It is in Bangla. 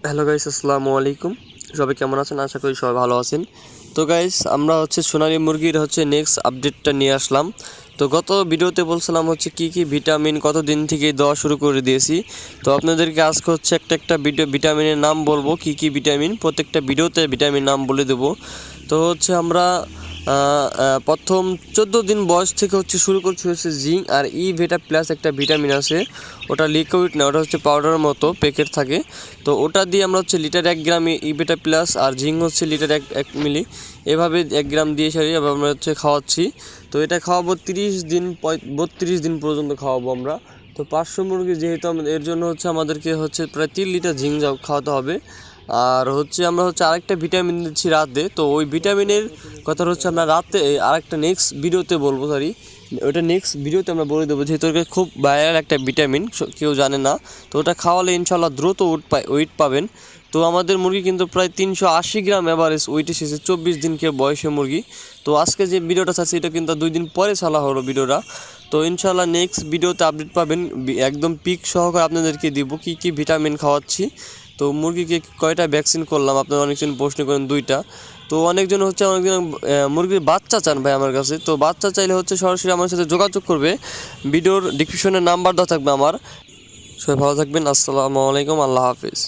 হ্যালো গাইস, আসসালামু আলাইকুম। সবাই কেমন আছেন? আশা করি সবাই ভালো আছেন। তো গাইস, আমরা সোনালী মুরগির নেক্সট আপডেটটা নিয়ে আসলাম। তো গত ভিডিওতে বলছিলাম কি ভিটামিন কত দিন থেকে দেওয়া শুরু করে দিয়েছি। তো আপনাদেরকে আজকে একটা একটা ভিটামিনের নাম বলবো, কি ভিটামিন, প্রত্যেকটা ভিডিওতে ভিটামিন নাম বলে দেবো। তো আমরা প্রথম 14 দিন বয়স থেকে শুরু করছি জিঙ্ক আর ভিটা প্লাস একটা ভিটামিন আছে, ওটা লিকুইড না, ওটা পাউডারের মতো প্যাকেট থাকে। তো ওটা দিয়ে আমরা লিটার 1 গ্রাম ভিটা প্লাস আর জিঙ্ক লিটার 1 মিলি, এভাবে 1 গ্রাম দিয়ে সারি আমরা খাওয়াচ্ছি। তো এটা খাওয়াবো 32 দিন পর্যন্ত খাওয়াবো আমরা। তো 500 মুরগি যেহেতু এর জন্য আমাদেরকে প্রায় 3 লিটার জিঙ্ক খাওয়াতে হবে। আর আমরা আরেকটা ভিটামিন দিচ্ছি রাতে। তো ওই ভিটামিনের কথা আমরা রাতে আরেকটা নেক্সট ভিডিওতে বলবো, ওটা নেক্সট ভিডিওতে আমরা বলে দেবো, যেহেতু ওটা খুব ভাইরাল একটা ভিটামিন, কেউ জানে না। তো ওটা খাওয়ালে ইনশাল্লাহ দ্রুত ওয়েট পাবেন। তো আমাদের মুরগি কিন্তু প্রায় 380 গ্রাম অ্যাভারেজ ওয়েট এসেছে 24 দিনকে বয়সে মুরগি। তো আজকে যে ভিডিওটা চাচ্ছি এটা কিন্তু 2 দিন পরে ছাড়া হলো ভিডিওটা। তো ইনশাল্লাহ নেক্সট ভিডিওতে আপডেট পাবেন, একদম পিক সহকারে আপনাদেরকে দিব কি ভিটামিন খাওয়াচ্ছি। তো মুরগিকে কয়টা ভ্যাকসিন করলাম, আপনারা অনেকজন প্রশ্ন করেন 2টা। তো অনেকজন মুরগির বাচ্চা চান ভাই আমার কাছে। তো বাচ্চা চাইলে সরাসরি আমার সাথে যোগাযোগ করবে, ভিডিওর ডিসক্রিপশনে নাম্বার দেওয়া থাকবে আমার। সবাই ভালো থাকবেন, আসসালামু আলাইকুম, আল্লাহ হাফিজ।